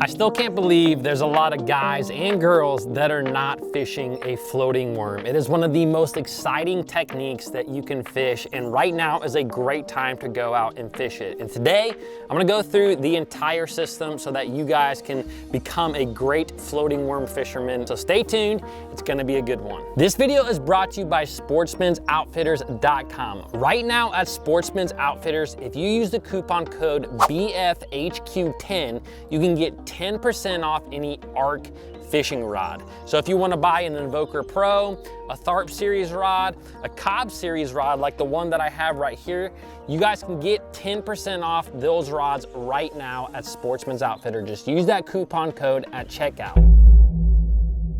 I still can't believe there's a lot of guys and girls that are not fishing a floating worm. It is one of the most exciting techniques that you can fish, and right now is a great time to go out and fish it. And today, I'm gonna go through the entire system so that you guys can become a great floating worm fisherman. So stay tuned, it's gonna be a good one. This video is brought to you by Sportsman'sOutfitters.com. Right now at Sportsman's Outfitters, if you use the coupon code BFHQ10, you can get 10% off any ARC fishing rod. So if you want to buy an Invoker Pro, a Tharp Series rod, a Cobb Series rod like the one that I have right here, you guys can get 10% off those rods right now at Sportsman's Outfitter. Just use that coupon code at checkout.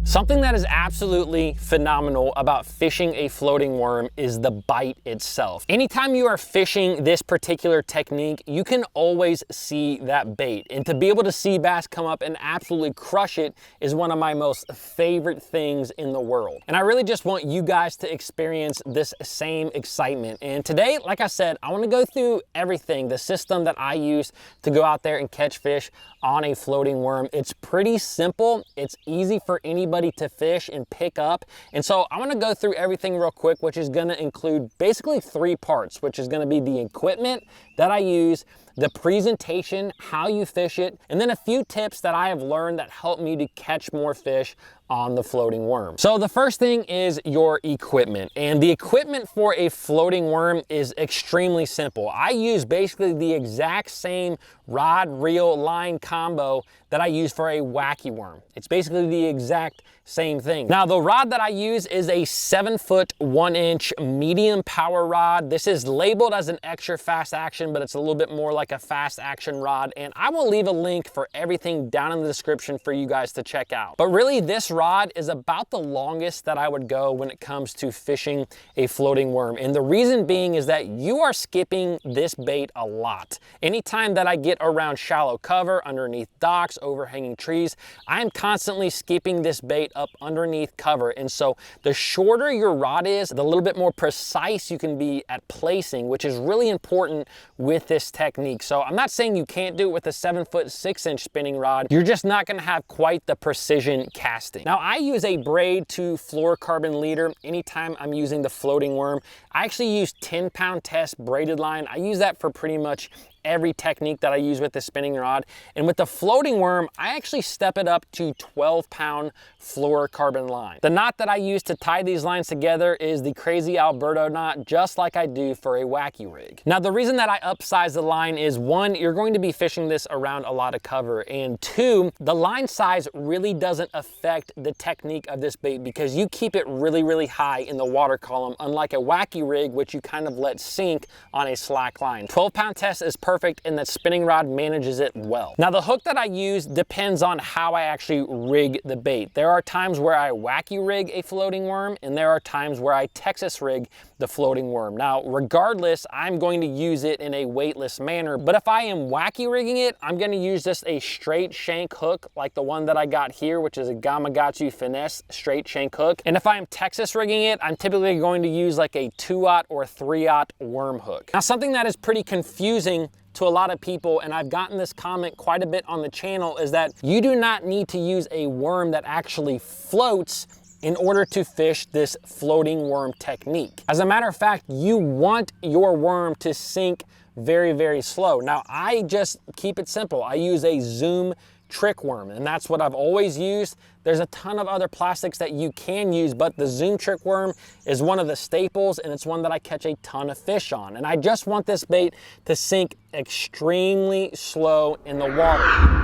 Something that is absolutely phenomenal about fishing a floating worm is the bite itself. Anytime you are fishing this particular technique, you can always see that bait. And to be able to see bass come up and absolutely crush it is one of my most favorite things in the world. And I really just want you guys to experience this same excitement. And today, like I said, I want to go through everything, the system that I use to go out there and catch fish on a floating worm. It's pretty simple. It's easy for anybody to fish and pick up. And so I'm gonna go through everything real quick, which is gonna include basically 3 parts, which is gonna be the equipment that I use, the presentation, how you fish it, and then a few tips that I have learned that help me to catch more fish on the floating worm. So the first thing is your equipment, and the equipment for a floating worm is extremely simple. I use basically the exact same rod, reel, line combo that I use for a wacky worm. It's basically the exact same thing. Now the rod that I use is a 7-foot 1-inch medium power rod. This is labeled as an extra fast action, but it's a little bit more like a fast action rod, and I will leave a link for everything down in the description for you guys to check out. But really this rod is about the longest that I would go when it comes to fishing a floating worm, and the reason being is that you are skipping this bait a lot. Anytime that I get around shallow cover, underneath docks, overhanging trees, I am constantly skipping this bait up underneath cover. And so the shorter your rod is, the little bit more precise you can be at placing, which is really important with this technique. So I'm not saying you can't do it with a 7-foot 6-inch spinning rod. You're just not gonna have quite the precision casting. Now I use a braid to fluorocarbon leader anytime I'm using the floating worm. I actually use 10-pound test braided line. I use that for pretty much every technique that I use with the spinning rod. And with the floating worm, I actually step it up to 12-pound fluorocarbon line. The knot that I use to tie these lines together is the Crazy Alberto knot, just like I do for a wacky rig. Now the reason that I upsize the line is 1, you're going to be fishing this around a lot of cover, and 2, the line size really doesn't affect the technique of this bait because you keep it really high in the water column, unlike a wacky rig, which you kind of let sink on a slack line. 12-pound test is perfect, and that spinning rod manages it well. Now the hook that I use depends on how I actually rig the bait. There are times where I wacky rig a floating worm, and there are times where I Texas rig the floating worm. Now regardless, I'm going to use it in a weightless manner, but if I am wacky rigging it, I'm going to use just a straight shank hook like the one that I got here, which is a Gamakatsu Finesse straight shank hook. And if I'm Texas rigging it, I'm typically going to use like a 2-aught or 3-aught worm hook. Now something that is pretty confusing to a lot of people, and I've gotten this comment quite a bit on the channel, is that you do not need to use a worm that actually floats in order to fish this floating worm technique. As a matter of fact, you want your worm to sink very slow. Now I just keep it simple. I use a Zoom trick worm, and that's what I've always used. There's a ton of other plastics that you can use, but the Zoom trick worm is one of the staples, and it's one that I catch a ton of fish on. And I just want this bait to sink extremely slow in the water.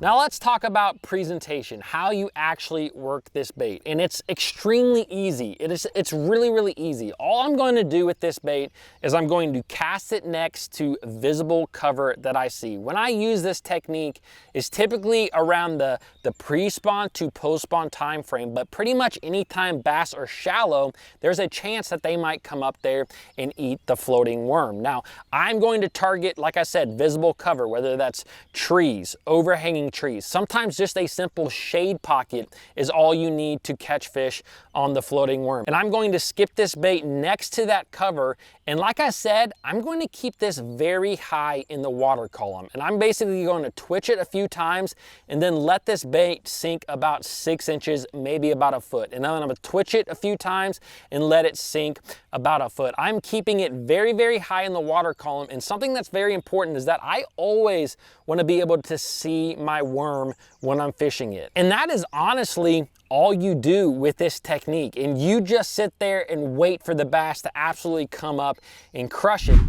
Now let's talk about presentation, how you actually work this bait. And it's extremely easy. It's really easy. All I'm going to do with this bait is I'm going to cast it next to visible cover that I see. When I use this technique, is typically around the pre-spawn to post-spawn time frame, but pretty much anytime bass are shallow, there's a chance that they might come up there and eat the floating worm. Now, I'm going to target, like I said, visible cover, whether that's trees, overhanging trees. Sometimes just a simple shade pocket is all you need to catch fish on the floating worm. And I'm going to skip this bait next to that cover. And like I said, I'm going to keep this very high in the water column. And I'm basically going to twitch it a few times and then let this bait sink about 6 inches, maybe about a foot. And then I'm going to twitch it a few times and let it sink about a foot. I'm keeping it very, very high in the water column. And something that's very important is that I always want to be able to see my worm when I'm fishing it. And that is honestly all you do with this technique. And you just sit there and wait for the bass to absolutely come up and crush it.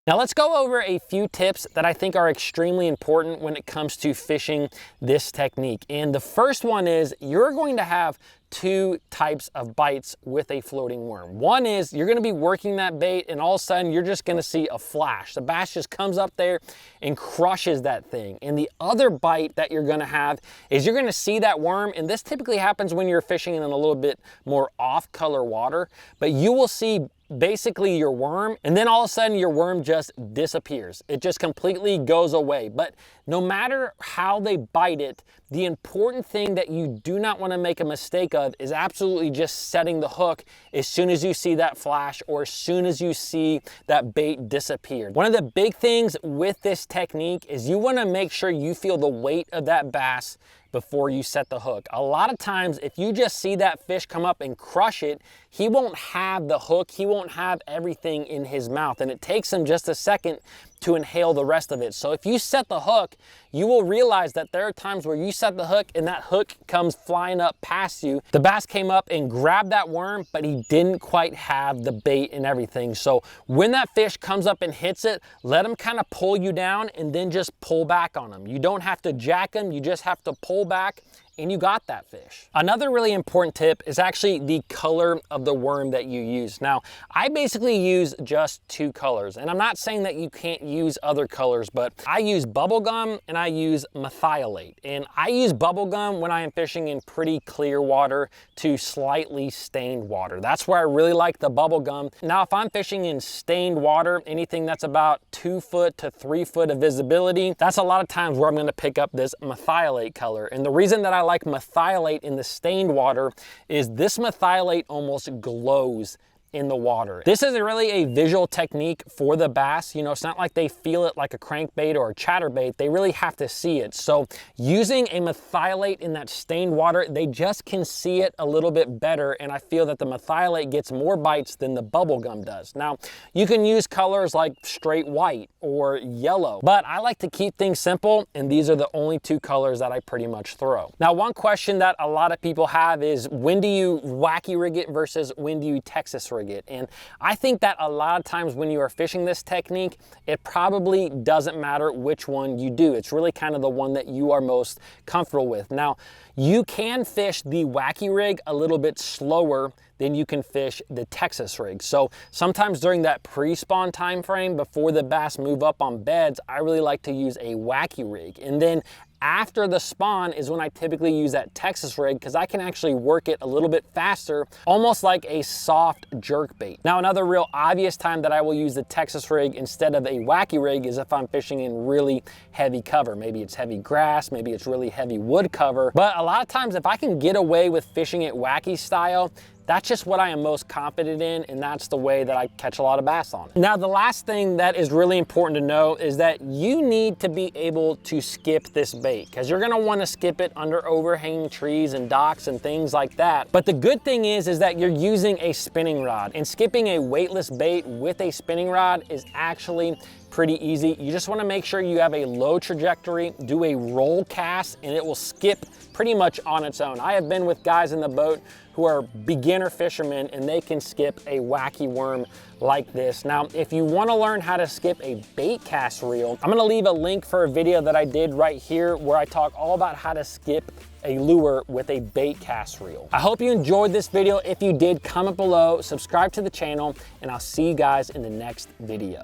Now let's go over a few tips that I think are extremely important when it comes to fishing this technique. And the first one is you're going to have two types of bites with a floating worm. One is you're going to be working that bait and all of a sudden you're just going to see a flash. The bass just comes up there and crushes that thing. And the other bite that you're going to have is you're going to see that worm, and this typically happens when you're fishing in a little bit more off-color water, but you will see basically your worm, and then all of a sudden your worm just disappears. It just completely goes away. But no matter how they bite it, the important thing that you do not want to make a mistake of is absolutely just setting the hook as soon as you see that flash or as soon as you see that bait disappear. One of the big things with this technique is you want to make sure you feel the weight of that bass before you set the hook. A lot of times, if you just see that fish come up and crush it, he won't have the hook, he won't have everything in his mouth, and it takes him just a second to inhale the rest of it. So if you set the hook, you will realize that there are times where you set the hook and that hook comes flying up past you. The bass came up and grabbed that worm, but he didn't quite have the bait and everything. So when that fish comes up and hits it, let him kind of pull you down and then just pull back on him. You don't have to jack him, you just have to pull back and you got that fish. Another really important tip is actually the color of the worm that you use. Now, I basically use just two colors, and I'm not saying that you can't use other colors, but I use bubblegum and I use methylate. And I use bubblegum when I am fishing in pretty clear water to slightly stained water. That's where I really like the bubblegum. Now, if I'm fishing in stained water, anything that's about 2 foot to 3 foot of visibility, that's a lot of times where I'm gonna pick up this methylate color. And the reason that I like methylate in the stained water is this methylate almost glows in the water. This is really a visual technique for the bass. You know, it's not like they feel it like a crankbait or a chatterbait. They really have to see it. So using a methylate in that stained water, they just can see it a little bit better. And I feel that the methylate gets more bites than the bubble gum does. Now, you can use colors like straight white or yellow, but I like to keep things simple. And these are the only two colors that I pretty much throw. Now, one question that a lot of people have is when do you wacky rig it versus when do you Texas rig it? And I think that a lot of times when you are fishing this technique, it probably doesn't matter which one you do. It's really kind of the one that you are most comfortable with. Now, you can fish the wacky rig a little bit slower than you can fish the Texas rig. So sometimes during that pre-spawn time frame, before the bass move up on beds, I really like to use a wacky rig. And then after the spawn is when I typically use that Texas rig because I can actually work it a little bit faster, almost like a soft jerk bait. Now, another real obvious time that I will use the Texas rig instead of a wacky rig is if I'm fishing in really heavy cover. Maybe it's heavy grass, maybe it's really heavy wood cover. But a lot of times if I can get away with fishing it wacky style, that's just what I am most confident in, and that's the way that I catch a lot of bass on. Now, the last thing that is really important to know is that you need to be able to skip this bait because you're gonna wanna skip it under overhanging trees and docks and things like that. But the good thing is that you're using a spinning rod, and skipping a weightless bait with a spinning rod is actually pretty easy. You just wanna make sure you have a low trajectory, do a roll cast, and it will skip pretty much on its own. I have been with guys in the boat who are beginner fishermen and they can skip a wacky worm like this. Now, if you wanna learn how to skip a bait cast reel, I'm gonna leave a link for a video that I did right here where I talk all about how to skip a lure with a bait cast reel. I hope you enjoyed this video. If you did, comment below, subscribe to the channel, and I'll see you guys in the next video.